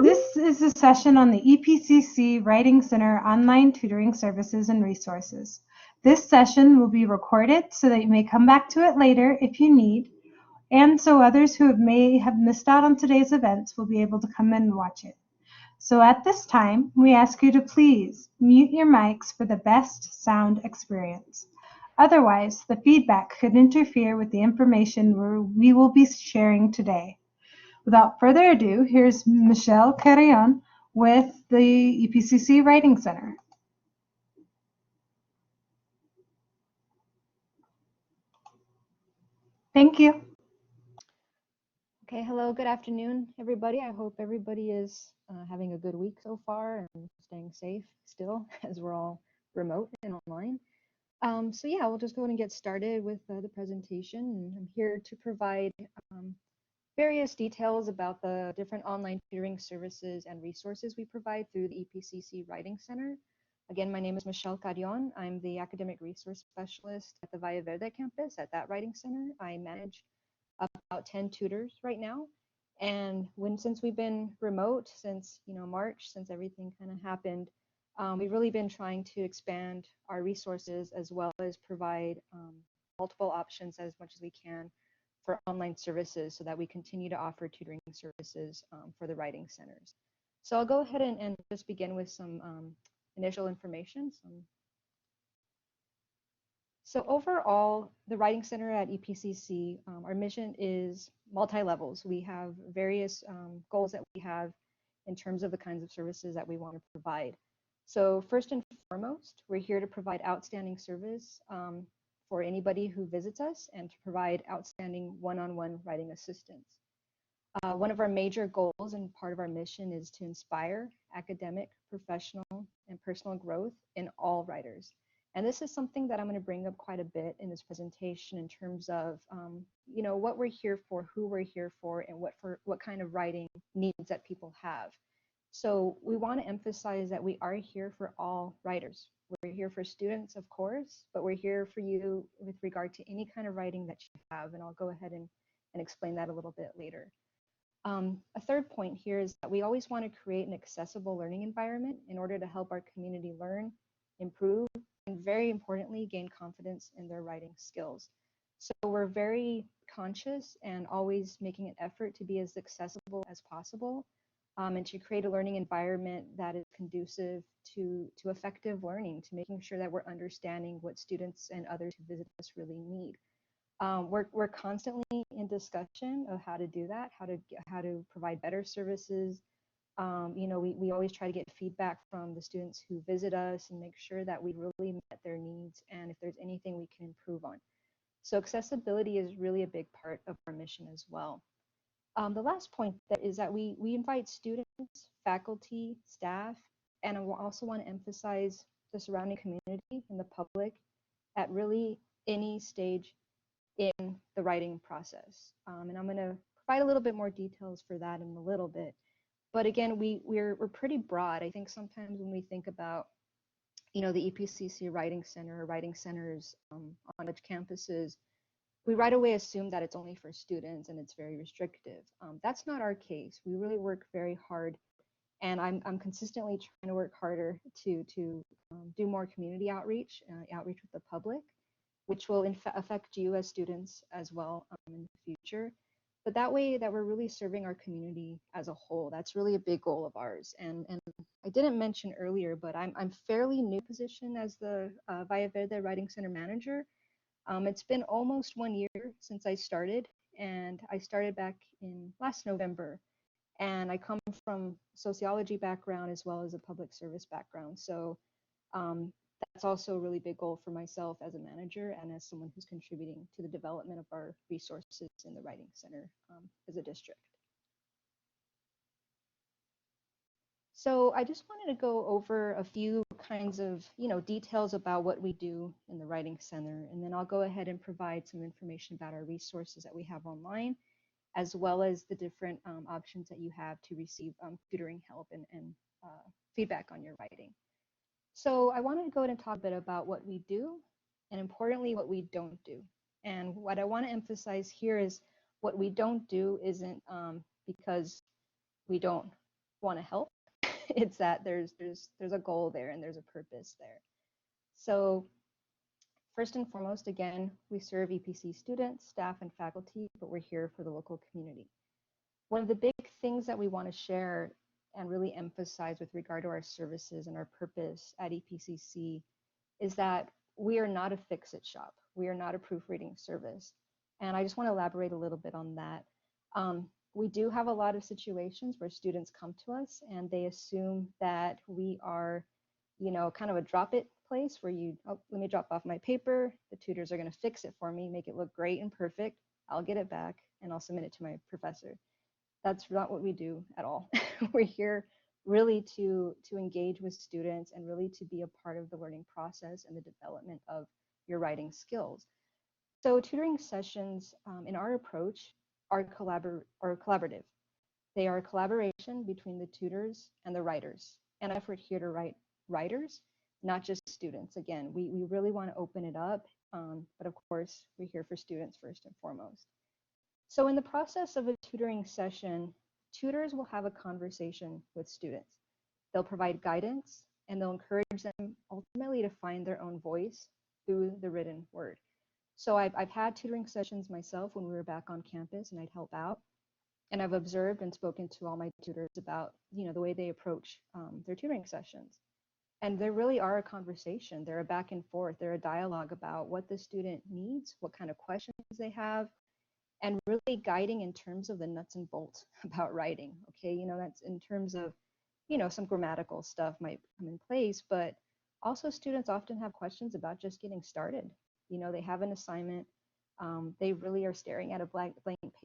This is a session on the EPCC Writing Center online tutoring services and resources. This session will be recorded so that you may come back to it later if you need, and so others who may have missed out on today's events will be able to come in and watch it. So at this time, we ask you to please mute your mics for the best sound experience. Otherwise, the feedback could interfere with the information we will be sharing today. Without further ado, here's Michelle Carrion with the EPCC Writing Center. Thank you. Okay, hello, good afternoon, everybody. I hope everybody is having a good week so far and staying safe still as we're all remote and online. So yeah, we'll just go ahead and get started with the presentation. I'm here to provide various details about the different online tutoring services and resources we provide through the EPCC Writing Center. Again, my name is Michelle Carrion. I'm the Academic Resource Specialist at the Valle Verde campus at that Writing Center. I manage about 10 tutors right now. And since we've been remote since March, since everything kind of happened, we've really been trying to expand our resources as well as provide multiple options as much as we can for online services so that we continue to offer tutoring services for the writing centers. So I'll go ahead and just begin with some initial information. So overall, the Writing Center at EPCC, our mission is multi-levels. We have various goals that we have in terms of the kinds of services that we want to provide. So first and foremost, we're here to provide outstanding service for anybody who visits us and to provide outstanding one-on-one writing assistance. One of our major goals and part of our mission is to inspire academic, professional, and personal growth in all writers. And this is something that I'm going to bring up quite a bit in this presentation in terms of, what we're here for, who we're here for, and what kind of writing needs that people have. So we want to emphasize that we are here for all writers. We're here for students, of course, but we're here for you with regard to any kind of writing that you have. And I'll go ahead and explain that a little bit later. A third point here is that we always want to create an accessible learning environment in order to help our community learn, improve, and very importantly, gain confidence in their writing skills. So we're very conscious and always making an effort to be as accessible as possible and to create a learning environment that is conducive to effective learning, to making sure that we're understanding what students and others who visit us really need. We're constantly in discussion of how to do that, how to provide better services. We always try to get feedback from the students who visit us and make sure that we really met their needs and if there's anything we can improve on. So accessibility is really a big part of our mission as well. The last point is that we invite students, faculty, staff, and I also want to emphasize the surrounding community and the public at really any stage in the writing process. And I'm going to provide a little bit more details for that in a little bit. But again, we're pretty broad. I think sometimes when we think about, the EPCC Writing Center or writing centers on college campuses, we right away assume that it's only for students and it's very restrictive. That's not our case. We really work very hard, and I'm consistently trying to work harder to do more community outreach with the public, which will affect you as students as well in the future. But that way that we're really serving our community as a whole. That's really a big goal of ours. And I didn't mention earlier, but I'm fairly new position as the Valle Verde Writing Center manager. It's been almost 1 year since I started, and I started back in last November. And I come from sociology background as well as a public service background. So that's also a really big goal for myself as a manager and as someone who's contributing to the development of our resources in the Writing Center as a district. So I just wanted to go over a few kinds of details about what we do in the Writing Center, and then I'll go ahead and provide some information about our resources that we have online, as well as the different options that you have to receive tutoring help and feedback on your writing. So I wanted to go ahead and talk a bit about what we do, and importantly, what we don't do. And what I want to emphasize here is what we don't do isn't because we don't want to help. It's that there's a goal there and there's a purpose there. So first and foremost, again, we serve EPC students, staff, and faculty, but we're here for the local community. One of the big things that we want to share and really emphasize with regard to our services and our purpose at EPCC is that we are not a fix-it shop. We are not a proofreading service. And I just want to elaborate a little bit on that. We do have a lot of situations where students come to us and they assume that we are, kind of a drop it place where let me drop off my paper. The tutors are going to fix it for me, make it look great and perfect. I'll get it back and I'll submit it to my professor. That's not what we do at all. We're here really to engage with students and really to be a part of the learning process and the development of your writing skills. So tutoring sessions in our approach are collaborative. They are a collaboration between the tutors and the writers. And effort here to write writers, not just students. Again, we really want to open it up, but of course, we're here for students first and foremost. So in the process of a tutoring session, tutors will have a conversation with students. They'll provide guidance and they'll encourage them ultimately to find their own voice through the written word. So I've had tutoring sessions myself when we were back on campus and I'd help out. And I've observed and spoken to all my tutors about, the way they approach their tutoring sessions. And they really are a conversation. They're a back and forth. They're a dialogue about what the student needs, what kind of questions they have, and really guiding in terms of the nuts and bolts about writing. Okay, that's in terms of, some grammatical stuff might come in place, but also students often have questions about just getting started. They have an assignment. They really are staring at a blank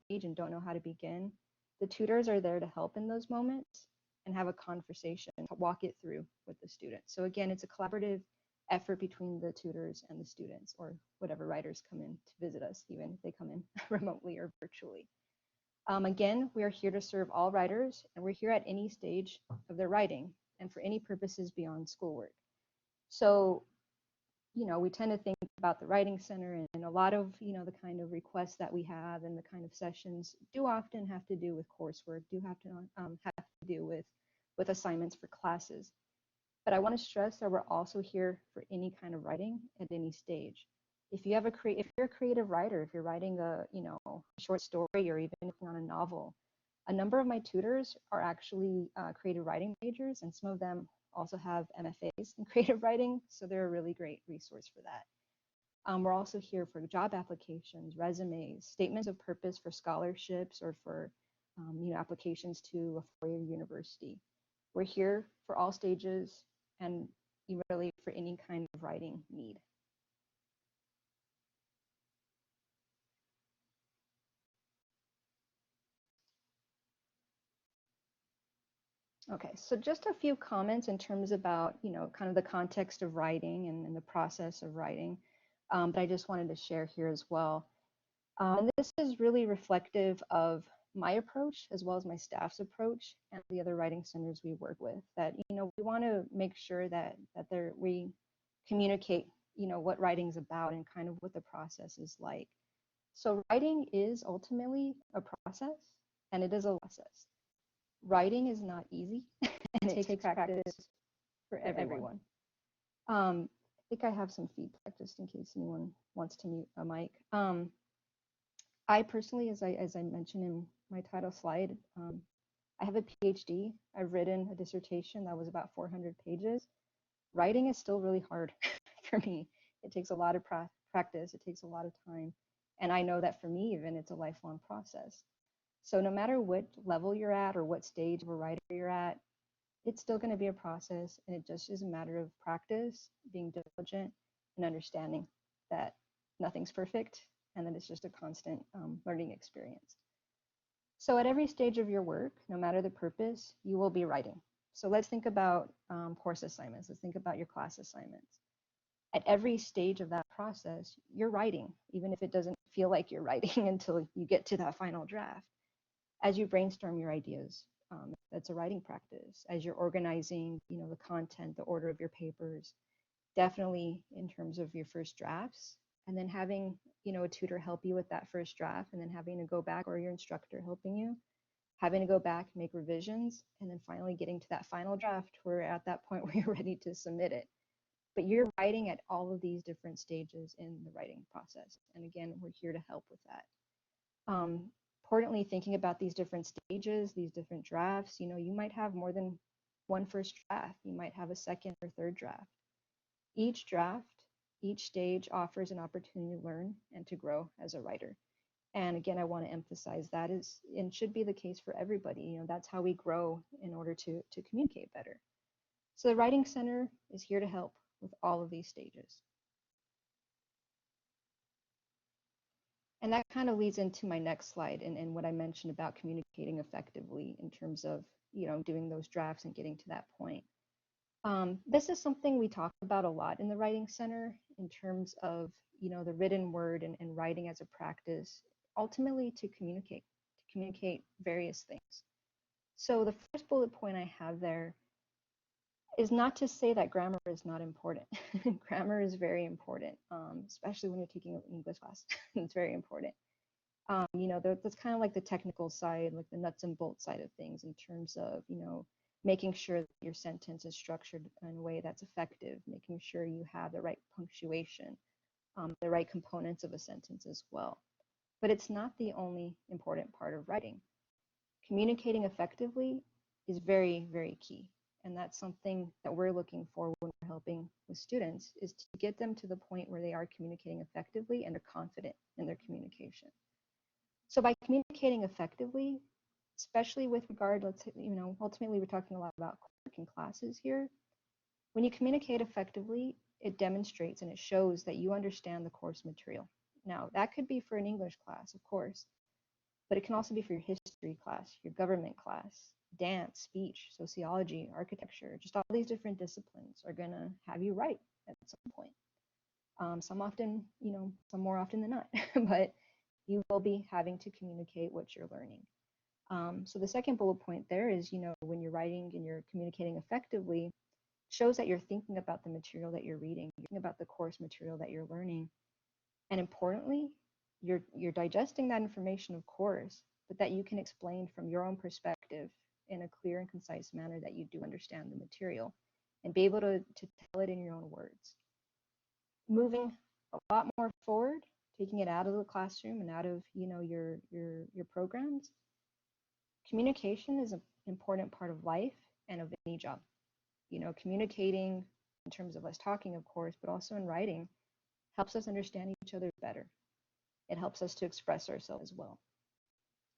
page and don't know how to begin. The tutors are there to help in those moments and have a conversation, walk it through with the students. So again, it's a collaborative effort between the tutors and the students, or whatever writers come in to visit us, even if they come in remotely or virtually. Again, we are here to serve all writers, and we're here at any stage of their writing and for any purposes beyond schoolwork. So we tend to think about the Writing Center, and a lot of, the kind of requests that we have and the kind of sessions do often have to do with coursework, do have to do with assignments for classes. But I want to stress that we're also here for any kind of writing at any stage. If you're a creative writer, if you're writing a short story or even on a novel, a number of my tutors are actually creative writing majors, and some of them also have MFAs in creative writing, so they're a really great resource for that. We're also here for job applications, resumes, statements of purpose for scholarships or for applications to a four-year university. We're here for all stages and really for any kind of writing need. Okay, so just a few comments in terms about, kind of the context of writing and the process of writing that I just wanted to share here as well. And this is really reflective of my approach as well as my staff's approach and the other writing centers we work with, that, we want to make sure that we communicate, what writing's about and kind of what the process is like. So writing is ultimately a process, and it is a process. Writing is not easy, and it takes practice for everyone. I think I have some feedback just in case anyone wants to mute a mic. I personally, as I mentioned in my title slide, I have a PhD. I've written a dissertation that was about 400 pages. Writing is still really hard for me. It takes a lot of practice. It takes a lot of time. And I know that for me, even, it's a lifelong process. So no matter what level you're at or what stage of a writer you're at, it's still going to be a process, and it just is a matter of practice, being diligent, and understanding that nothing's perfect and that it's just a constant learning experience. So at every stage of your work, no matter the purpose, you will be writing. So let's think about course assignments. Let's think about your class assignments. At every stage of that process, you're writing, even if it doesn't feel like you're writing until you get to that final draft. As you brainstorm your ideas, that's a writing practice. As you're organizing, the content, the order of your papers, definitely in terms of your first drafts, and then having, a tutor help you with that first draft, and then having to go back, or your instructor helping you. having to go back, make revisions, and then finally getting to that final draft where at that point where you're ready to submit it. But you're writing at all of these different stages in the writing process. And again, we're here to help with that. Importantly, thinking about these different stages, these different drafts, you might have more than one first draft. You might have a second or third draft. Each draft, each stage offers an opportunity to learn and to grow as a writer. And again, I want to emphasize that is and should be the case for everybody. That's how we grow in order to communicate better. So the Writing Center is here to help with all of these stages. And that kind of leads into my next slide and what I mentioned about communicating effectively in terms of, doing those drafts and getting to that point. This is something we talk about a lot in the Writing Center in terms of, the written word and writing as a practice, ultimately to communicate various things. So the first bullet point I have there is not to say that grammar is not important. Grammar is very important, especially when you're taking an English class. It's very important. That's kind of like the technical side, like the nuts and bolts side of things in terms of, making sure that your sentence is structured in a way that's effective, making sure you have the right punctuation, the right components of a sentence as well. But it's not the only important part of writing. Communicating effectively is very, very key. And that's something that we're looking for when we're helping with students, is to get them to the point where they are communicating effectively and are confident in their communication. So by communicating effectively, especially with regard, ultimately we're talking a lot about working classes here. When you communicate effectively, it demonstrates and it shows that you understand the course material. Now, that could be for an English class, of course, but it can also be for your history class, your government class, dance, speech, sociology, architecture. Just all these different disciplines are going to have you write at some point. Some often, some more often than not, but you will be having to communicate what you're learning. So the second bullet point there is, when you're writing and you're communicating effectively, shows that you're thinking about the material that you're reading, you're thinking about the course material that you're learning. And importantly, you're digesting that information, of course, but that you can explain from your own perspective in a clear and concise manner that you do understand the material and be able to tell it in your own words. Moving a lot more forward, taking it out of the classroom and out of, your programs, communication is an important part of life and of any job. Communicating in terms of us talking, of course, but also in writing helps us understand each other better. It helps us to express ourselves as well.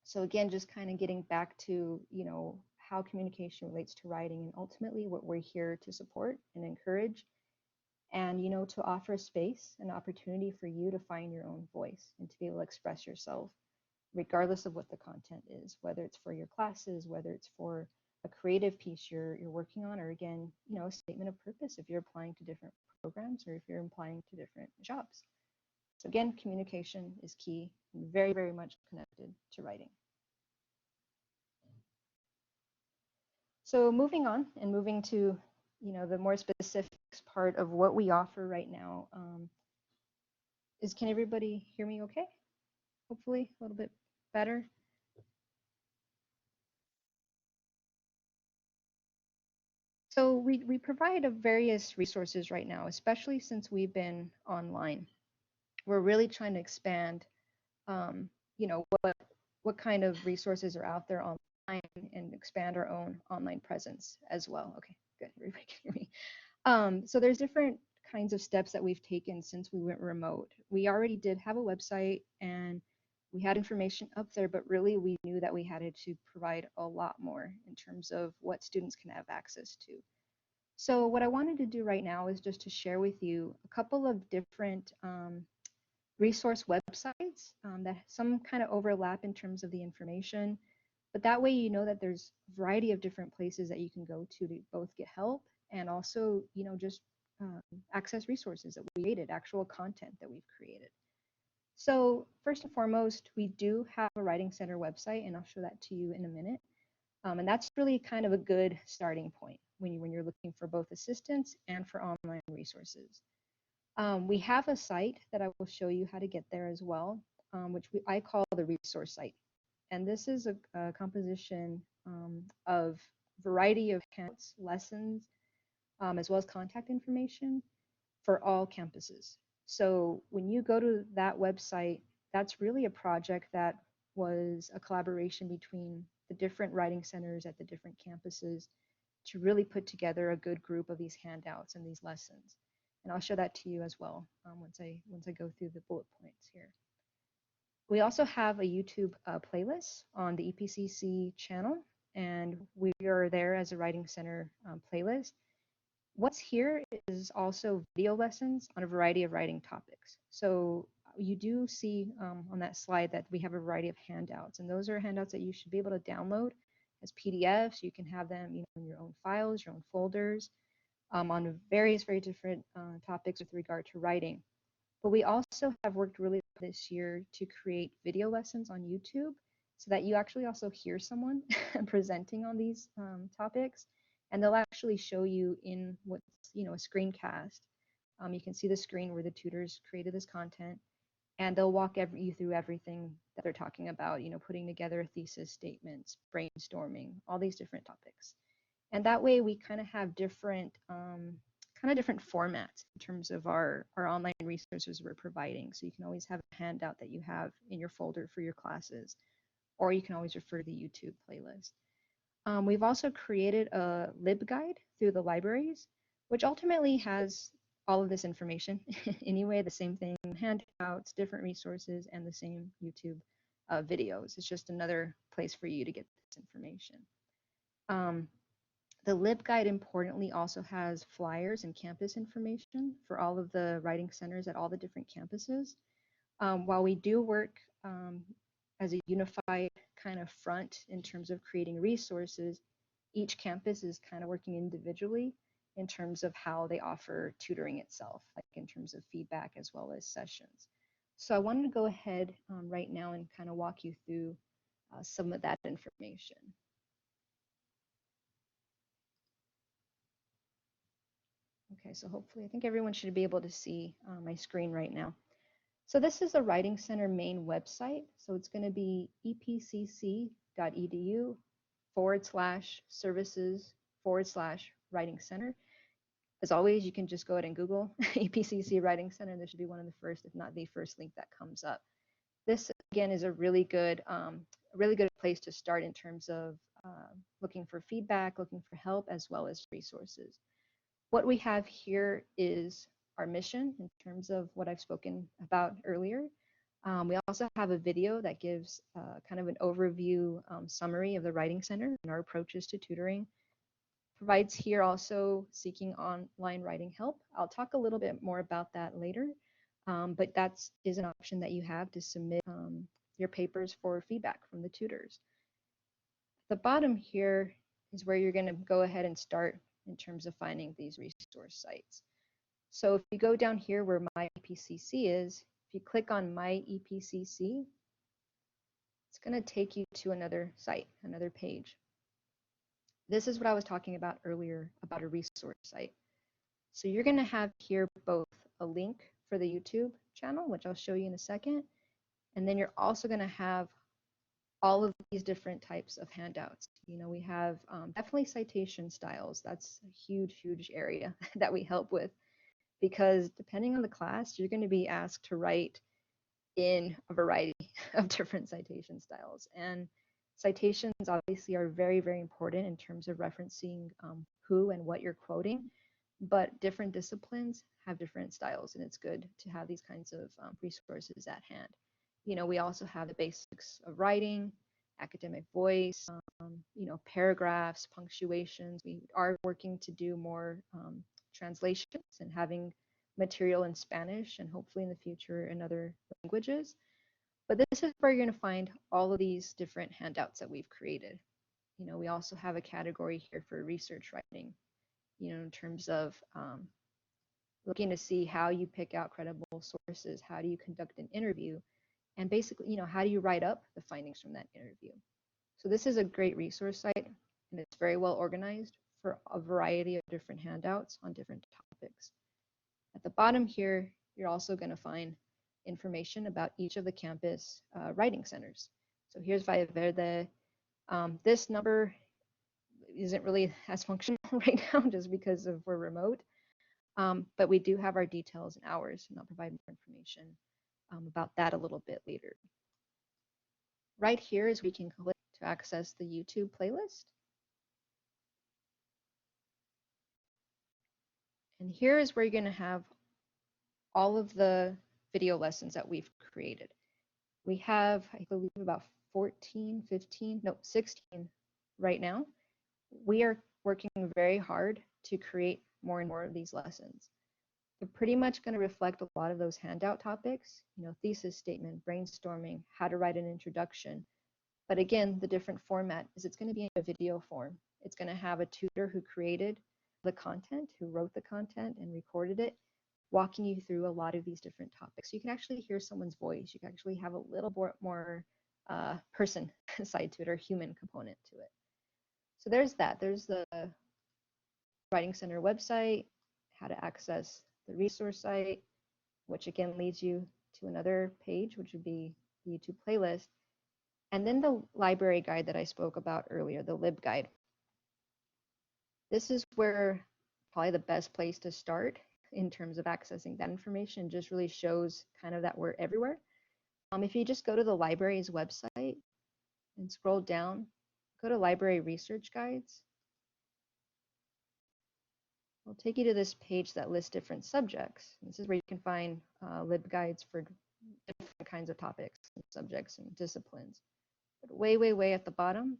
So again, just kind of getting back to, how communication relates to writing and ultimately what we're here to support and encourage and, to offer a space, an opportunity for you to find your own voice and to be able to express yourself regardless of what the content is, whether it's for your classes, whether it's for a creative piece you're working on, or again, a statement of purpose if you're applying to different programs or if you're applying to different jobs. So again, communication is key and very, very much connected to writing. So moving on and moving to, the more specifics part of what we offer right now can everybody hear me okay? Hopefully a little bit better. So we provide various resources right now, especially since we've been online. We're really trying to expand, what kind of resources are out there online and expand our own online presence as well. Okay, good, everybody can hear me. So there's different kinds of steps that we've taken since we went remote. We already did have a website and we had information up there, but really we knew that we had to provide a lot more in terms of what students can have access to. So what I wanted to do right now is just to share with you a couple of different resource websites that some kind of overlap in terms of the information, but that way you know that there's a variety of different places that you can go to both get help and also, just access resources that we created, actual content that we've created. So first and foremost, we do have a Writing Center website, and I'll show that to you in a minute. And that's really kind of a good starting point when you're looking for both assistance and for online resources. We have a site that I will show you how to get there as well, which I call the resource site. And this is a composition of variety of handouts, lessons, as well as contact information for all campuses. So when you go to that website, that's really a project that was a collaboration between the different writing centers at the different campuses to really put together a good group of these handouts and these lessons. And I'll show that to you as well once I go through the bullet points here. We also have a YouTube playlist on the EPCC channel, and we are there as a Writing Center playlist. What's here is also video lessons on a variety of writing topics. So you do see on that slide that we have a variety of handouts, and those are handouts that you should be able to download as PDFs. You can have them, in your own files, your own folders, on various very different topics with regard to writing. But we also have worked really this year to create video lessons on YouTube so that you actually also hear someone presenting on these topics, and they'll actually show you in what's a screencast. You can see the screen where the tutors created this content, and they'll walk you through everything that they're talking about, putting together a thesis statements, brainstorming, all these different topics. And that way we kind of have different formats in terms of our online resources we're providing. So you can always have a handout that you have in your folder for your classes, or you can always refer to the YouTube playlist. We've also created a Libguide through the libraries, which ultimately has all of this information anyway, the same thing, handouts, different resources, and the same YouTube videos. It's just another place for you to get this information. The Libguide importantly also has flyers and campus information for all of the writing centers at all the different campuses. While we do work as a unified kind of front in terms of creating resources, each campus is kind of working individually in terms of how they offer tutoring itself, like in terms of feedback as well as sessions. So I wanted to go ahead right now and kind of walk you through some of that information. Okay, so hopefully, I think everyone should be able to see my screen right now. So this is the Writing Center main website. So it's going to be epcc.edu/services/Writing Center. As always, you can just go ahead and Google EPCC Writing Center. This should be one of the first, if not the first link that comes up. This, again, is a really good place to start in terms of looking for feedback, looking for help, as well as resources. What we have here is our mission in terms of what I've spoken about earlier. We also have a video that gives kind of an overview summary of the Writing Center and our approaches to tutoring. Provides here also seeking online writing help. I'll talk a little bit more about that later, but that is an option that you have to submit your papers for feedback from the tutors. The bottom here is where you're going to go ahead and start in terms of finding these resource sites. So if you go down here where My EPCC is, if you click on My EPCC, it's going to take you to another site, another page. This is what I was talking about earlier about a resource site. So you're going to have here both a link for the YouTube channel, which I'll show you in a second, and then you're also going to have all of these different types of handouts. We have definitely citation styles. That's a huge, huge area that we help with, because depending on the class, you're going to be asked to write in a variety of different citation styles. And citations obviously are very, very important in terms of referencing who and what you're quoting, but different disciplines have different styles, and it's good to have these kinds of resources at hand. We also have the basics of writing, academic voice, paragraphs, punctuations. We are working to do more translations and having material in Spanish and hopefully in the future in other languages. But this is where you're going to find all of these different handouts that we've created. We also have a category here for research writing, in terms of looking to see how you pick out credible sources, how do you conduct an interview, and basically, how do you write up the findings from that interview. So this is a great resource site, and it's very well organized for a variety of different handouts on different topics. At the bottom here, you're also going to find information about each of the campus writing centers. So here's Valverde. This number isn't really as functional right now just because of we're remote. But we do have our details and hours, and I'll provide more information about that a little bit later. Right here is we can click to access the YouTube playlist. And here is where you're going to have all of the video lessons that we've created. We have, I believe, about 16 right now. We are working very hard to create more and more of these lessons. They're pretty much going to reflect a lot of those handout topics, thesis statement, brainstorming, how to write an introduction. But again, the different format is it's going to be in a video form. It's going to have a tutor who created the content, who wrote the content and recorded it, walking you through a lot of these different topics. So you can actually hear someone's voice. You can actually have a little more person side to it, or human component to it. So there's that. There's the Writing Center website, how to access the resource site, which again leads you to another page, which would be the YouTube playlist. And then the library guide that I spoke about earlier, the Libguide. This is where probably the best place to start in terms of accessing that information. Just really shows kind of that we're everywhere. If you just go to the library's website and scroll down, go to library research guides. It'll take you to this page that lists different subjects. This is where you can find libguides for different kinds of topics, and subjects, and disciplines. But way at the bottom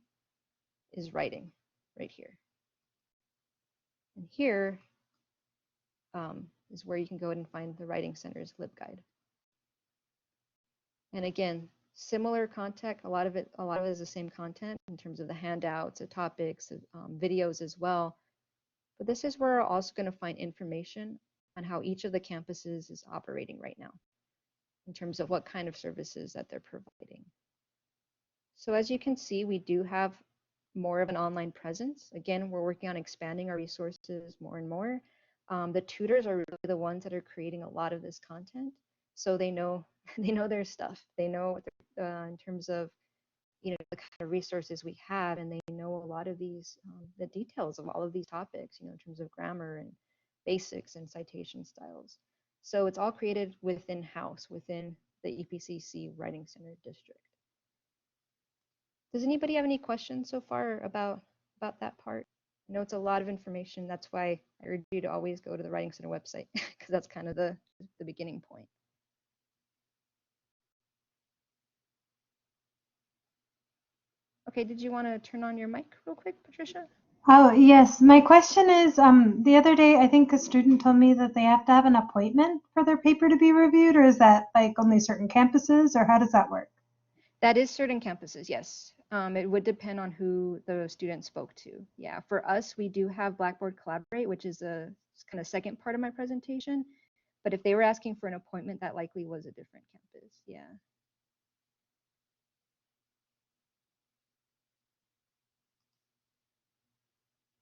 is writing, right here. And here is where you can go and find the Writing Center's Libguide. And again, similar content. A lot of it is the same content in terms of the handouts, the topics, videos as well. But this is where we're also going to find information on how each of the campuses is operating right now, in terms of what kind of services that they're providing. So as you can see, we do have more of an online presence. Again, we're working on expanding our resources more and more. The tutors are really the ones that are creating a lot of this content, so they know their stuff. They know in terms of the kind of resources we have, and they know a lot of these the details of all of these topics, in terms of grammar and basics and citation styles. So it's all created within house, within the EPCC Writing Center district. Does anybody have any questions so far about that part? I know it's a lot of information. That's why I urge you to always go to the Writing Center website, because that's kind of the beginning point. Okay, did you want to turn on your mic real quick, Patricia? Oh, yes. My question is, the other day, I think a student told me that they have to have an appointment for their paper to be reviewed, or is that like only certain campuses, or how does that work? That is certain campuses, yes. It would depend on who the student spoke to. Yeah, for us, we do have Blackboard Collaborate, which is a kind of second part of my presentation. But if they were asking for an appointment, that likely was a different campus. Yeah.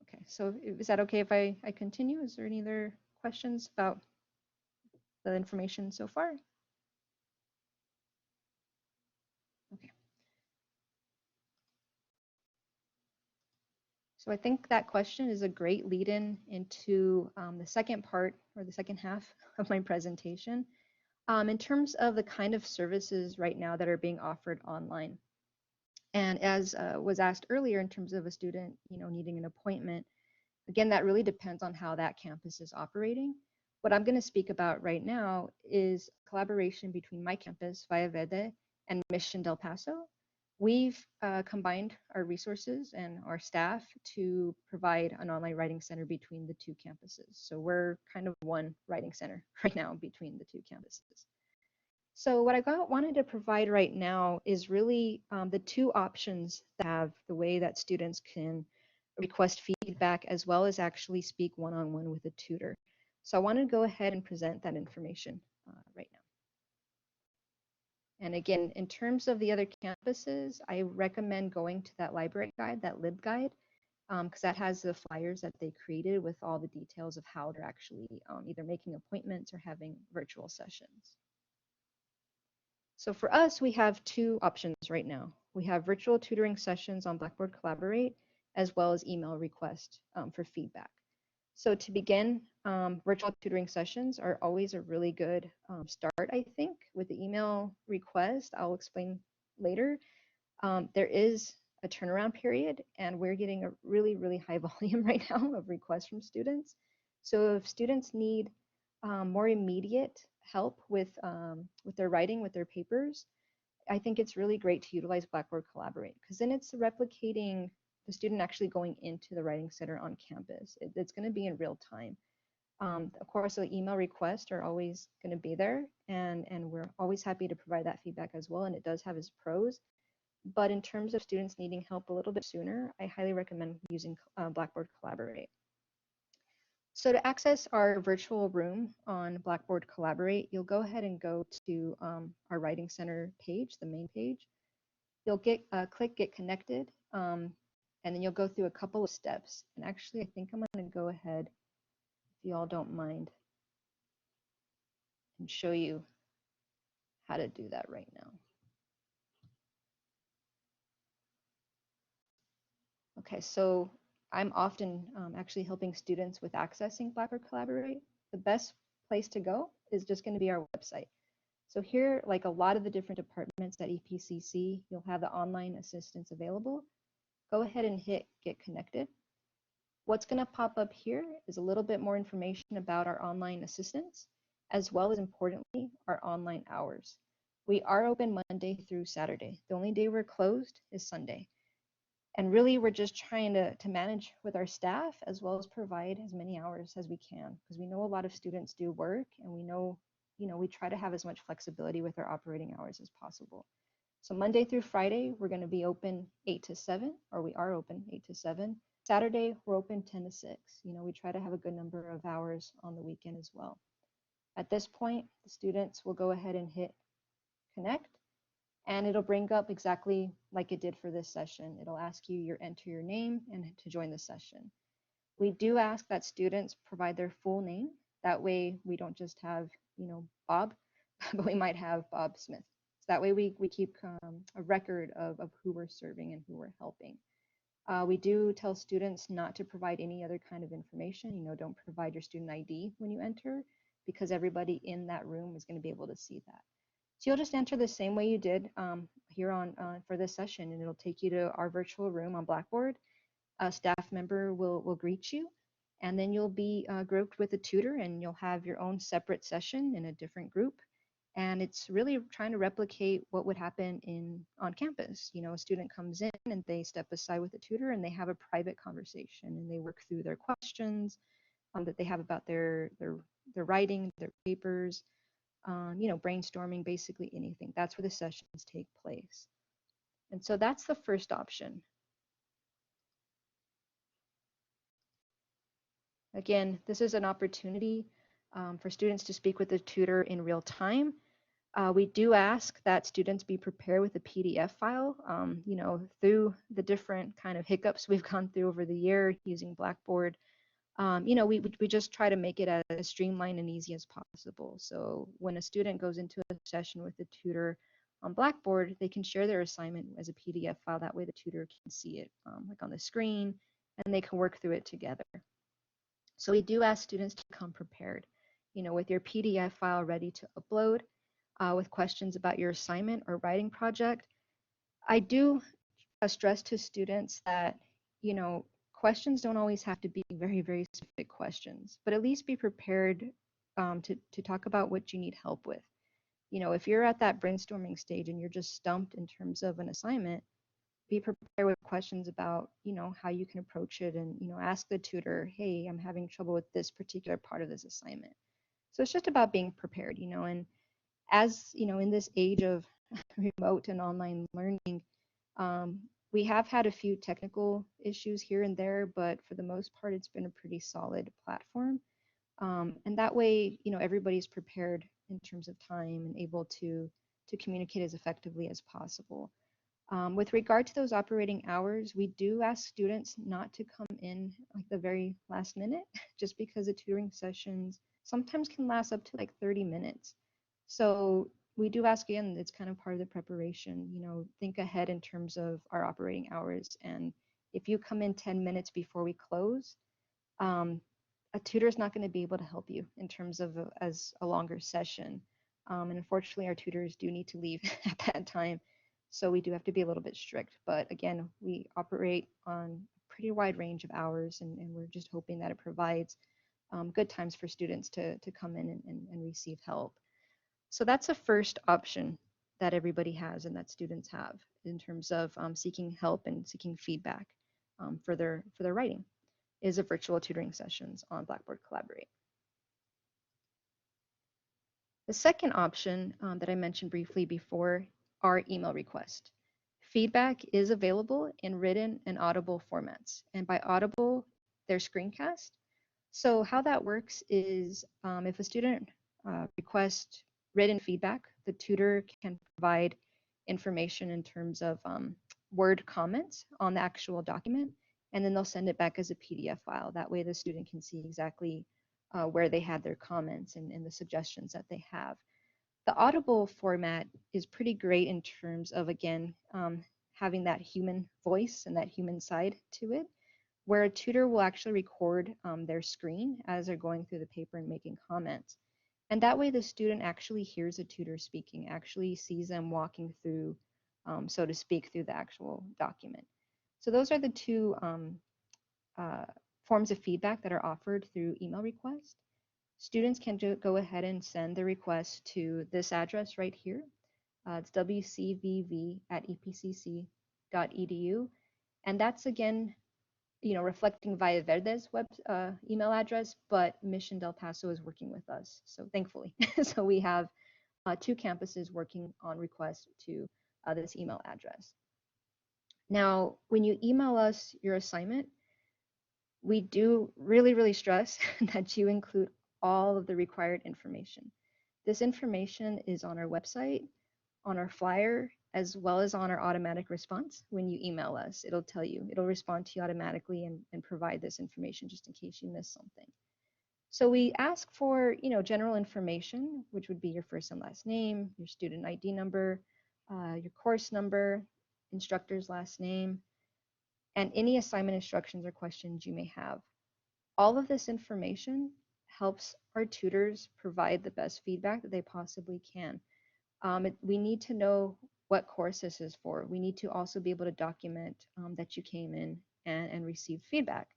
Okay, so is that okay if I continue? Is there any other questions about the information so far? Okay. So I think that question is a great lead-in into the second part, or the second half of my presentation. In terms of the kind of services right now that are being offered online. And as was asked earlier, in terms of a student, needing an appointment, again, that really depends on how that campus is operating. What I'm going to speak about right now is collaboration between my campus, Valverde, and Mission Del Paso. We've combined our resources and our staff to provide an online writing center between the two campuses. So we're kind of one writing center right now between the two campuses. So what I wanted to provide right now is really the two options that have the way that students can request feedback, as well as actually speak one-on-one with a tutor. So I want to go ahead and present that information right now. And again, in terms of the other campuses, I recommend going to that library guide, that Libguide, because that has the flyers that they created with all the details of how they're actually either making appointments or having virtual sessions. So for us, we have two options right now. We have virtual tutoring sessions on Blackboard Collaborate, as well as email requests for feedback. So to begin, virtual tutoring sessions are always a really good start, I think. With the email request, I'll explain later. There is a turnaround period, and we're getting a really, really high volume right now of requests from students. So if students need more immediate help with their writing, with their papers, I think it's really great to utilize Blackboard Collaborate, because then it's replicating the student actually going into the Writing Center on campus. It's going to be in real time. Of course, the email requests are always going to be there, and we're always happy to provide that feedback as well, and it does have its pros. But in terms of students needing help a little bit sooner, I highly recommend using Blackboard Collaborate. So to access our virtual room on Blackboard Collaborate, you'll go ahead and go to our Writing Center page, the main page. You'll click Get Connected, and then you'll go through a couple of steps. And actually, I think I'm going to go ahead, if you all don't mind, and show you how to do that right now. Okay, so I'm often actually helping students with accessing Blackboard Collaborate. The best place to go is just going to be our website. So here, like a lot of the different departments at EPCC, you'll have the online assistance available. Go ahead and hit Get Connected. What's going to pop up here is a little bit more information about our online assistance, as well as importantly, our online hours. We are open Monday through Saturday. The only day we're closed is Sunday. And really, we're just trying to manage with our staff, as well as provide as many hours as we can, because we know a lot of students do work, and we know, we try to have as much flexibility with our operating hours as possible. So Monday through Friday, we're going to be open 8 to 7, or we are open 8 to 7. Saturday, we're open 10 to 6. We try to have a good number of hours on the weekend as well. At this point, the students will go ahead and hit connect, and it'll bring up exactly like it did for this session. It'll ask you enter your name and to join the session. We do ask that students provide their full name. That way we don't just have, Bob, but we might have Bob Smith. So that way we keep a record of who we're serving and who we're helping. We do tell students not to provide any other kind of information. Don't provide your student ID when you enter, because everybody in that room is going to be able to see that. So you'll just enter the same way you did here on for this session, and it'll take you to our virtual room on Blackboard. A staff member will greet you, and then you'll be grouped with a tutor, and you'll have your own separate session in a different group. And it's really trying to replicate what would happen on campus. A student comes in and they step aside with a tutor, and they have a private conversation, and they work through their questions that they have about their writing, their papers, brainstorming, basically anything. That's where the sessions take place. And so that's the first option. Again, this is an opportunity for students to speak with the tutor in real time. We do ask that students be prepared with a PDF file. Through the different kind of hiccups we've gone through over the year using Blackboard, we just try to make it as streamlined and easy as possible. So when a student goes into a session with the tutor on Blackboard, they can share their assignment as a PDF file. That way the tutor can see it like on the screen, and they can work through it together. So we do ask students to come prepared, with your PDF file ready to upload, with questions about your assignment or writing project. I do stress to students that, questions don't always have to be very, very specific questions, but at least be prepared to talk about what you need help with. If you're at that brainstorming stage and you're just stumped in terms of an assignment, be prepared with questions about, how you can approach it, and, ask the tutor, hey, I'm having trouble with this particular part of this assignment. So it's just about being prepared, and as, in this age of remote and online learning, we have had a few technical issues here and there, but for the most part, it's been a pretty solid platform. And that way, everybody's prepared in terms of time and able to communicate as effectively as possible. With regard to those operating hours, we do ask students not to come in like the very last minute, just because the tutoring sessions sometimes can last up to like 30 minutes. So, we do ask again, it's kind of part of the preparation, think ahead in terms of our operating hours. And if you come in 10 minutes before we close, um, a tutor is not going to be able to help you in terms of as a longer session. And unfortunately, our tutors do need to leave at that time. So we do have to be a little bit strict. But again, we operate on a pretty wide range of hours, and we're just hoping that it provides good times for students to come in and receive help. So that's a first option that everybody has and that students have in terms of seeking help and seeking feedback for their writing, is a virtual tutoring sessions on Blackboard Collaborate. The second option that I mentioned briefly before are email requests. Feedback is available in written and audible formats. And by audible, they're screencast. So how that works is if a student requests written feedback, the tutor can provide information in terms of Word comments on the actual document, and then they'll send it back as a PDF file. That way the student can see exactly where they had their comments and the suggestions that they have. The Audible format is pretty great in terms of, again, having that human voice and that human side to it, where a tutor will actually record their screen as they're going through the paper and making comments. And that way the student actually hears a tutor speaking, actually sees them walking through, so to speak, through the actual document. So those are the two forms of feedback that are offered through email request. Students can go ahead and send the request to this address right here. It's wcvv@epcc.edu. And that's, again, reflecting Valle Verde's web email address, but Mission Del Paso is working with us, so thankfully. So we have two campuses working on requests to this email address. Now, when you email us your assignment, we do really stress that you include all of the required information. This information is on our website, on our flyer, as well as on our automatic response. When you email us, it'll tell you, it'll respond to you automatically and provide this information just in case you miss something. So we ask for, general information, which would be your first and last name, your student ID number, your course number, instructor's last name, and any assignment instructions or questions you may have. All of this information helps our tutors provide the best feedback that they possibly can. We need to know what course this is for. We need to also be able to document that you came in and received feedback.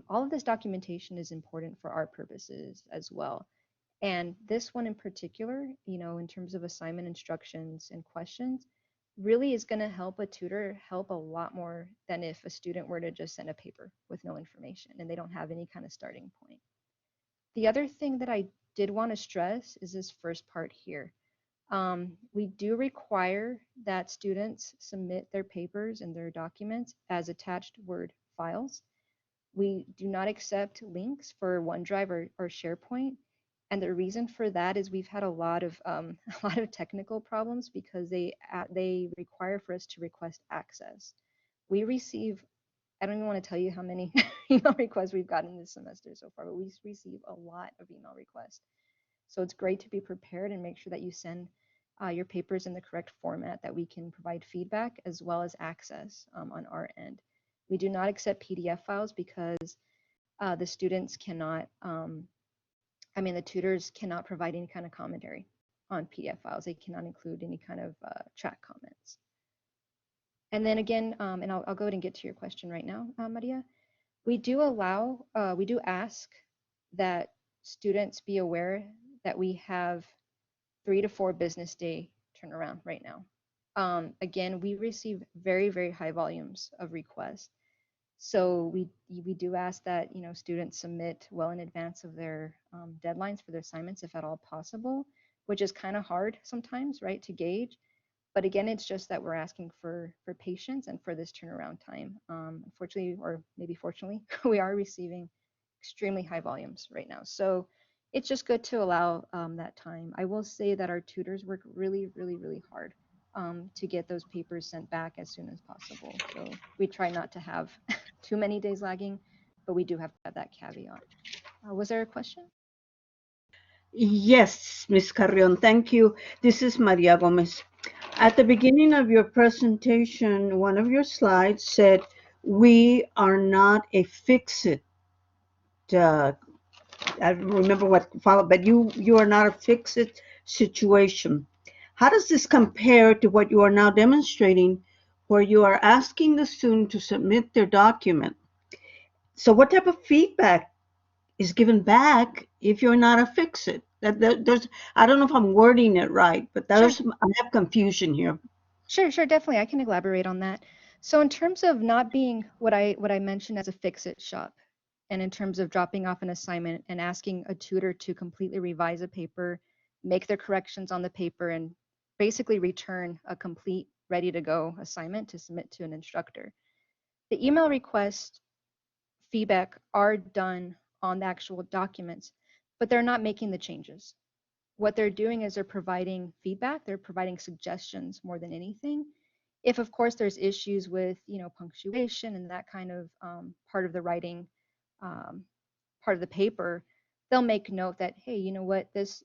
All of this documentation is important for our purposes as well. And this one in particular, in terms of assignment instructions and questions, really is going to help a tutor help a lot more than if a student were to just send a paper with no information and they don't have any kind of starting point. The other thing that I did want to stress is this first part here. We do require that students submit their papers and their documents as attached Word files. We do not accept links for OneDrive or SharePoint. And the reason for that is we've had a lot of technical problems because they require for us to request access. We receive, I don't even want to tell you how many email requests we've gotten this semester so far, but we receive a lot of email requests. So it's great to be prepared and make sure that you send your papers in the correct format that we can provide feedback as well as access on our end. We do not accept PDF files because the students cannot, the tutors cannot provide any kind of commentary on PDF files. They cannot include any kind of chat comments. And then again, and I'll go ahead and get to your question right now, Maria. We do ask that students be aware that we have 3 to 4 business day turnaround right now. Again, we receive very high volumes of requests. So we do ask that students submit well in advance of their deadlines for their assignments, if at all possible, which is kind of hard sometimes, right, to gauge. But again, it's just that we're asking for patience and for this turnaround time. Unfortunately, or maybe fortunately, we are receiving extremely high volumes right now. So it's just good to allow that time. I will say that our tutors work really hard to get those papers sent back as soon as possible. So we try not to have too many days lagging, but we do have to have that caveat. Was there a question? Yes, Ms. Carrion, thank you. This is Maria Gomez. At the beginning of your presentation, one of your slides said, we are not a fix-it. Uh, I don't remember what followed, but you are not a fix-it situation. How does this compare to what you are now demonstrating, where you are asking the student to submit their document? So what type of feedback is given back if you're not a fix-it? There's, I don't know if I'm wording it right, but Sure. I have confusion here. Sure, definitely. I can elaborate on that. So in terms of not being what I mentioned as a fix-it shop, and in terms of dropping off an assignment and asking a tutor to completely revise a paper, make their corrections on the paper, and basically return a complete, ready-to-go assignment to submit to an instructor. The email request feedback are done on the actual documents, but they're not making the changes. What they're doing is they're providing feedback, they're providing suggestions more than anything. If of course there's issues with punctuation and that kind of part of the writing, um, part of the paper, they'll make note that, hey, you know what, this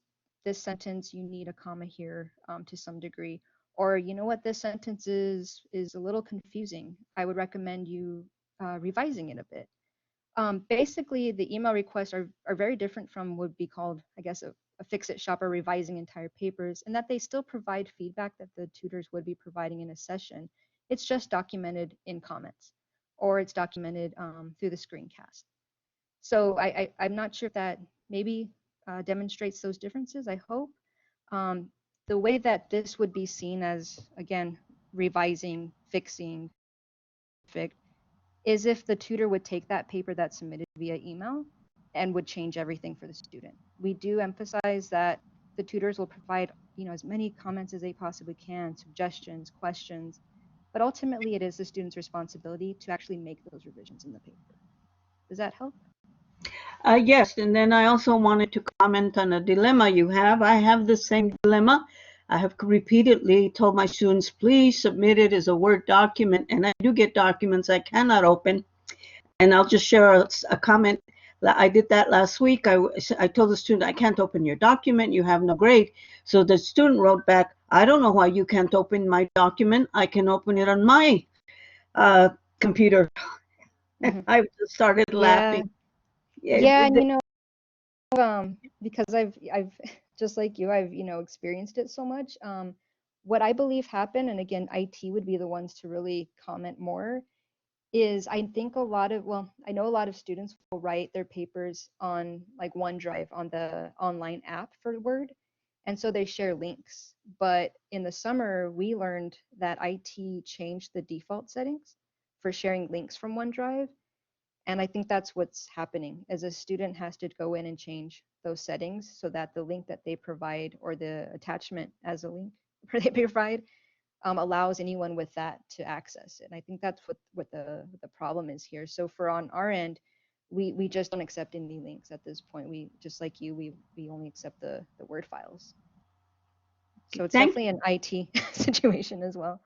sentence you need a comma here to some degree, or you know what, this sentence is a little confusing, I would recommend you revising it a bit. Basically, the email requests are very different from what would be called, I guess, a fix-it shop or revising entire papers, and that they still provide feedback that the tutors would be providing in a session. It's just documented in comments, or it's documented through the screencast. So I'm not sure if that maybe demonstrates those differences. I hope. Um, the way that this would be seen as, again, revising, fixing, is if the tutor would take that paper that's submitted via email and would change everything for the student. We do emphasize that the tutors will provide, as many comments as they possibly can, suggestions, questions, but ultimately it is the student's responsibility to actually make those revisions in the paper. Does that help? Yes, and then I also wanted to comment on a dilemma you have. I have the same dilemma. I have repeatedly told my students, please submit it as a Word document, and I do get documents I cannot open. And I'll just share a comment. I did that last week. I told the student, I can't open your document. You have no grade. So the student wrote back, I don't know why you can't open my document. I can open it on my computer. Mm-hmm. I just started Yeah, laughing. yeah, and because I've just like you, I've experienced it so much. What I believe happened, and again, IT would be the ones to really comment more, is I think I know a lot of students will write their papers on like OneDrive on the online app for Word. And so they share links. But in the summer, we learned that IT changed the default settings for sharing links from OneDrive. And I think that's what's happening as a student has to go in and change those settings so that the link that they provide or the attachment as a link they provide allows anyone with that to access it. And I think that's what the problem is here. So for on our end, we just don't accept any links at this point. We just like you, we only accept the Word files. So it's Thank definitely an IT situation as well.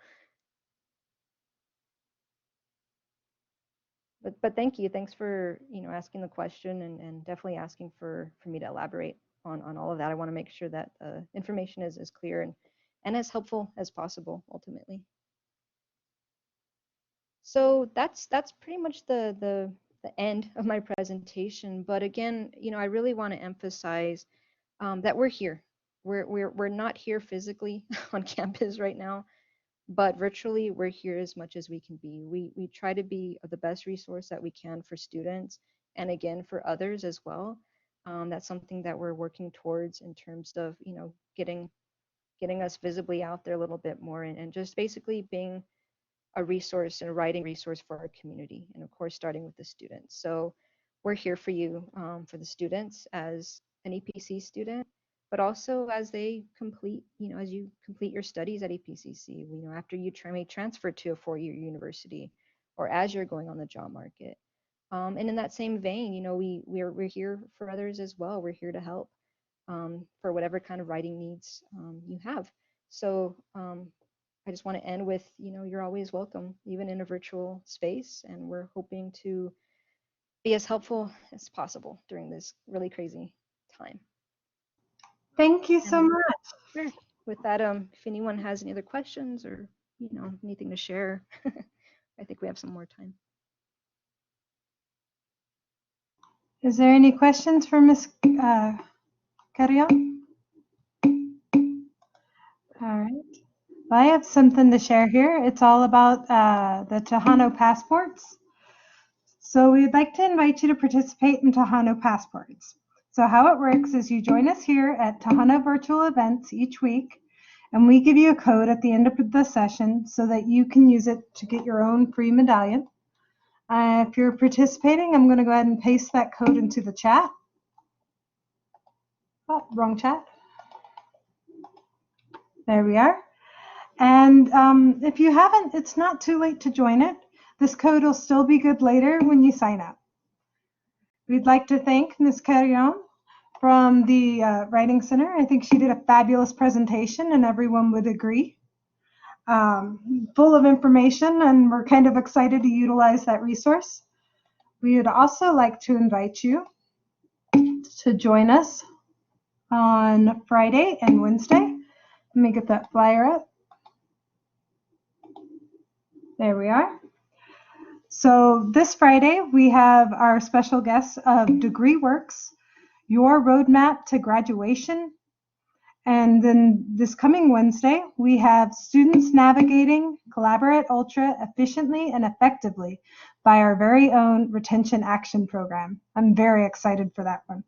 But thank you. Thanks for asking the question and definitely asking for me to elaborate on all of that. I want to make sure that information is as clear and as helpful as possible ultimately. So that's pretty much the end of my presentation. But again, I really want to emphasize that we're here. We're not here physically on campus right now, but virtually we're here as much as we can be. We try to be the best resource that we can for students and again for others as well. That's something that we're working towards in terms of getting us visibly out there a little bit more and just basically being a resource and a writing resource for our community, and of course, starting with the students. So we're here for you, for the students as an EPC student, but also as they complete, as you complete your studies at EPCC, after you may transfer to a four-year university, or as you're going on the job market. And in that same vein, we're here for others as well. We're here to help for whatever kind of writing needs you have. So I just want to end with, you're always welcome, even in a virtual space. And we're hoping to be as helpful as possible during this really crazy time. Thank you so And much. sure, with that, if anyone has any other questions or anything to share, I think we have some more time. Is there any questions for Ms. Carrion? All right. Well, I have something to share here. It's all about the Tejano passports. So we'd like to invite you to participate in Tejano passports. So how it works is you join us here at Tejano virtual events each week, and we give you a code at the end of the session so that you can use it to get your own free medallion. If you're participating, I'm going to go ahead and paste that code into the chat. Oh, wrong chat. There we are. And if you haven't, it's not too late to join it. This code will still be good later when you sign up. We'd like to thank Ms. Carrion from the Writing Center. I think she did a fabulous presentation and everyone would agree. Full of information, and we're kind of excited to utilize that resource. We would also like to invite you to join us on Friday and Wednesday. Let me get that flyer up. There we are. So this Friday, we have our special guests of Degree Works, Your Roadmap to Graduation. And then this coming Wednesday, we have Students Navigating Collaborate Ultra Efficiently and Effectively by our very own Retention Action Program. I'm very excited for that one.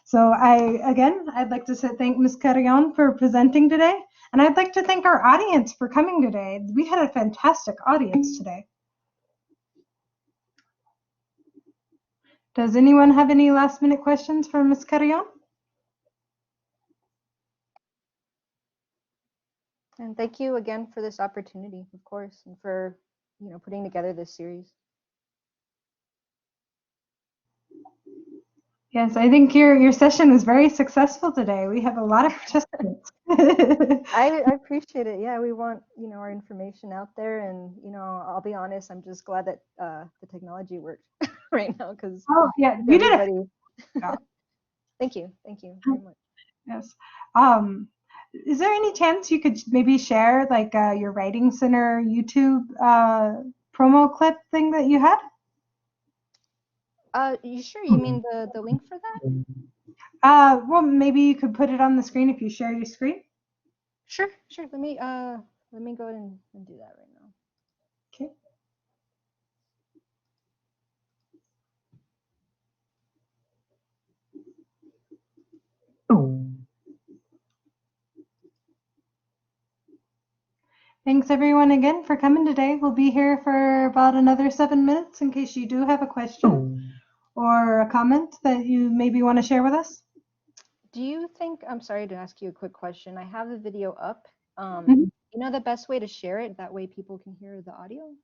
So I'd like to thank Ms. Carrion for presenting today. And I'd like to thank our audience for coming today. We had a fantastic audience today. Does anyone have any last minute questions for Ms. Carrion? And thank you again for this opportunity, of course, and for putting together this series. Yes, I think your session was very successful today. We have a lot of participants. I appreciate it. Yeah, we want our information out there, and I'll be honest, I'm just glad that the technology worked right now, because yeah, you did it. Yeah. Thank you very much. Yes. Is there any chance you could maybe share like your Writing Center YouTube promo clip thing that you had? You sure? You mean the link for that? Well, maybe you could put it on the screen if you share your screen. Sure. Let me go ahead and do that right now. Okay. Thanks everyone again for coming today. We'll be here for about another 7 minutes in case you do have a question or a comment that you maybe want to share with us. Do you think, I'm sorry to ask you a quick question. I have the video up. Mhm. You know the best way to share it? That way people can hear the audio?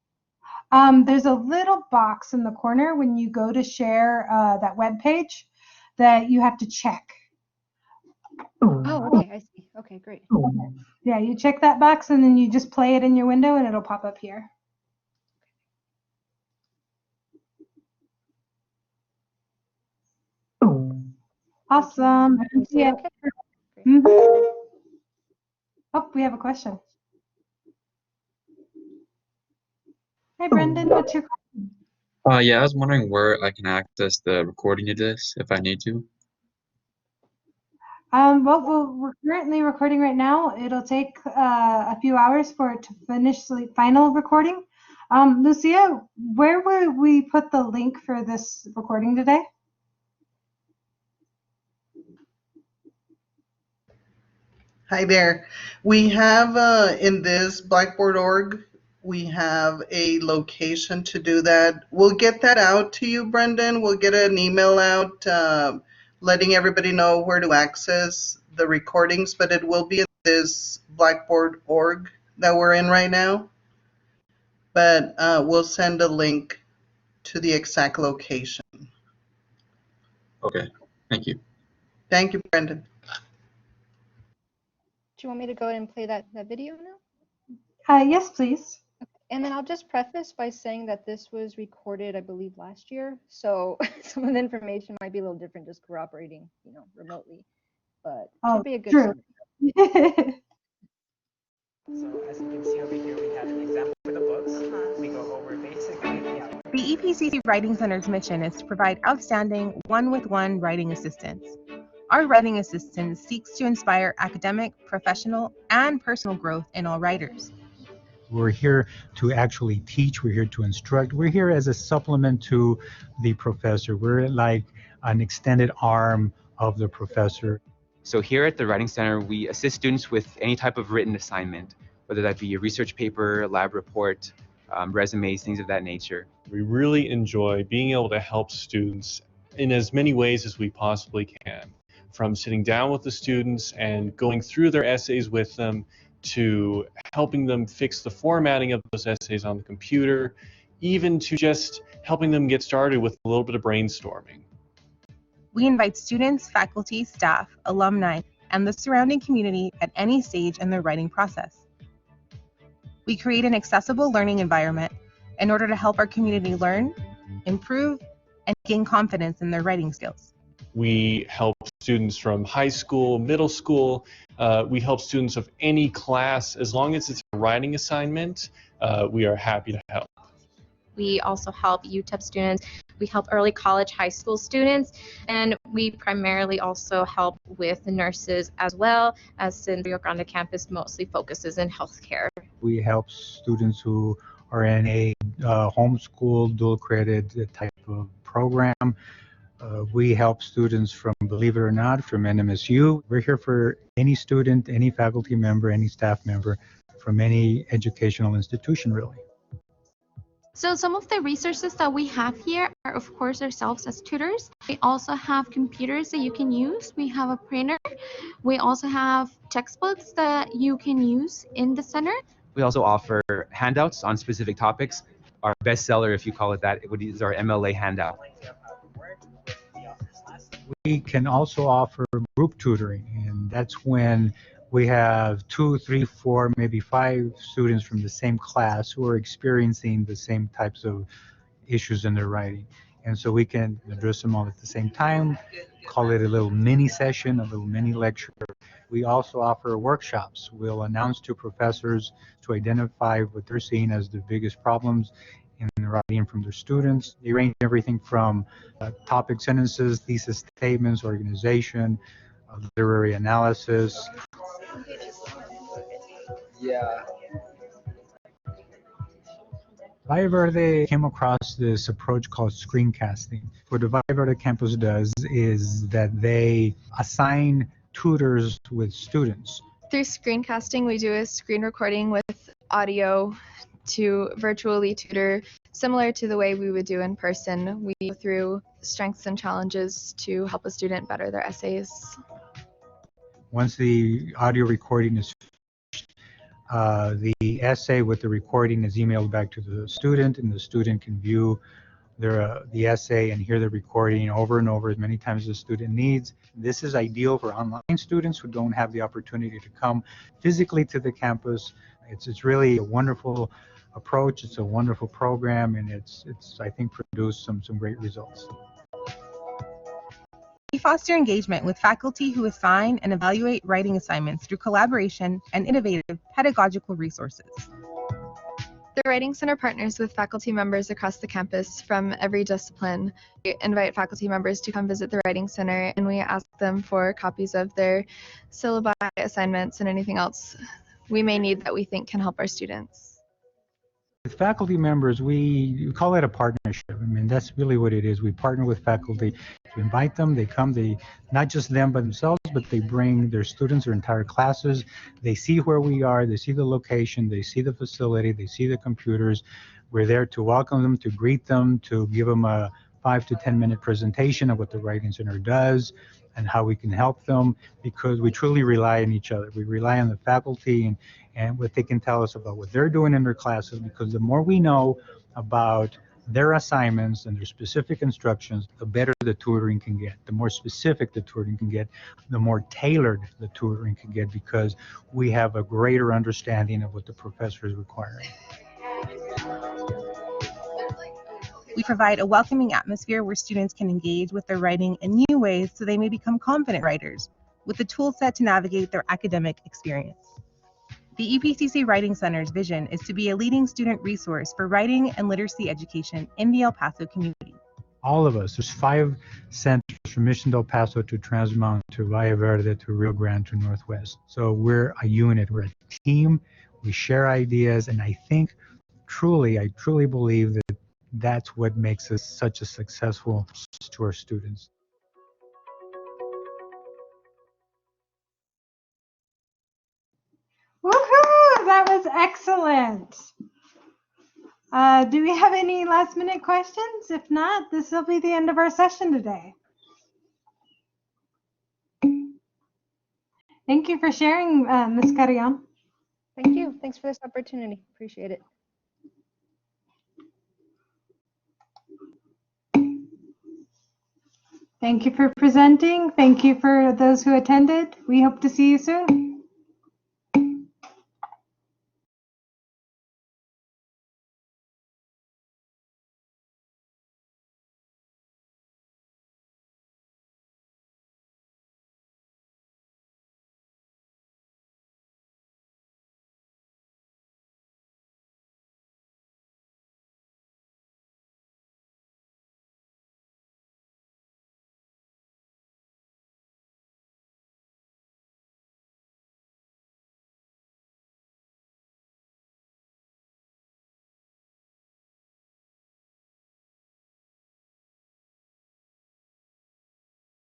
There's a little box in the corner when you go to share that web page that you have to check. Oh, okay, I see. Okay, great. Okay. Yeah, you check that box and then you just play it in your window and it'll pop up here. Awesome. Can you see it okay? Great. Mhm. Oh, we have a question. Hey, Brendan, what's your question? Yeah, I was wondering where I can access the recording of this if I need to. Well, we're currently recording right now. It'll take a few hours for it to finish the final recording. Lucia, where would we put the link for this recording today? Hi there. We have in this Blackboard.org, we have a location to do that. We'll get that out to you, Brendan. We'll get an email out letting everybody know where to access the recordings, but it will be in this Blackboard.org that we're in right now. But we'll send a link to the exact location. Okay, thank you. Thank you, Brendan. Do you want me to go ahead and play that video now? Yes, please. And then I'll just preface by saying that this was recorded, I believe, last year. So some of the information might be a little different, just cooperating, remotely. but Oh, should be a good true. summer. So as you can see over here, we have an example for the books. We go over basically, The EPCC Writing Center's mission is to provide outstanding one-with-one writing assistance. Our writing assistance seeks to inspire academic, professional, and personal growth in all writers. We're here to actually teach, we're here to instruct, we're here as a supplement to the professor. We're like an extended arm of the professor. So here at the Writing Center, we assist students with any type of written assignment, whether that be a research paper, lab report, resumes, things of that nature. We really enjoy being able to help students in as many ways as we possibly can, from sitting down with the students and going through their essays with them, to helping them fix the formatting of those essays on the computer, even to just helping them get started with a little bit of brainstorming. We invite students, faculty, staff, alumni, and the surrounding community at any stage in their writing process. We create an accessible learning environment in order to help our community learn, improve, and gain confidence in their writing skills. We help students from high school, middle school. We help students of any class. As long as it's a writing assignment, we are happy to help. We also help UTEP students. We help early college, high school students, and we primarily also help with the nurses as well, as since Rio Grande campus mostly focuses in healthcare. We help students who are in a homeschool, dual credit type of program. We help students from, believe it or not, from NMSU. We're here for any student, any faculty member, any staff member from any educational institution, really. So some of the resources that we have here are, of course, ourselves as tutors. We also have computers that you can use. We have a printer. We also have textbooks that you can use in the center. We also offer handouts on specific topics. Our bestseller, if you call it that, is our MLA handout. We can also offer group tutoring, and that's when we have 2, 3, 4, maybe 5 students from the same class who are experiencing the same types of issues in their writing. And so we can address them all at the same time, call it a little mini session, a little mini lecture. We also offer workshops. We'll announce to professors to identify what they're seeing as the biggest problems in the writing from their students. They range everything from topic sentences, thesis statements, organization, literary analysis. yeah. Valle Verde came across this approach called screencasting. What the Valle Verde campus does is that they assign tutors with students. Through screencasting, we do a screen recording with audio to virtually tutor, similar to the way we would do in person. We go through strengths and challenges to help a student better their essays. Once the audio recording is finished, the essay with the recording is emailed back to the student, and the student can view the essay and hear the recording over and over as many times as the student needs. This is ideal for online students who don't have the opportunity to come physically to the campus. It's really a wonderful approach. It's a wonderful program, and it's I think produced some great results. We foster engagement with faculty who assign and evaluate writing assignments through collaboration and innovative pedagogical resources. The Writing Center partners with faculty members across the campus from every discipline. We invite faculty members to come visit the Writing Center, and we ask them for copies of their syllabi, assignments, and anything else we may need that we think can help our students. With faculty members, we call it a partnership. I mean, that's really what it is. We partner with faculty. We invite them, they come, not just them by themselves, but they bring their students, their entire classes. They see where we are, they see the location, they see the facility, they see the computers. We're there to welcome them, to greet them, to give them a 5 to 10 minute presentation of what the Writing Center does and how we can help them, because we truly rely on each other. We rely on the faculty and what they can tell us about what they're doing in their classes, because the more we know about their assignments and their specific instructions, the better the tutoring can get. The more specific the tutoring can get, the more tailored the tutoring can get, because we have a greater understanding of what the professor is requiring. We provide a welcoming atmosphere where students can engage with their writing in new ways so they may become confident writers. with the tool set to navigate their academic experience. The EPCC Writing Center's vision is to be a leading student resource for writing and literacy education in the El Paso community. All of us, there's 5 centers from Mission del Paso to Transmount to Valle Verde to Rio Grande to Northwest. So we're a unit, we're a team, we share ideas, and I think I truly believe that that's what makes us such a successful to our students. Woohoo! That was excellent. Do we have any last minute questions? If not, this will be the end of our session today. Thank you for sharing, Ms. Carrion. Thank you. Thanks for this opportunity. Appreciate it. Thank you for presenting. Thank you for those who attended. We hope to see you soon.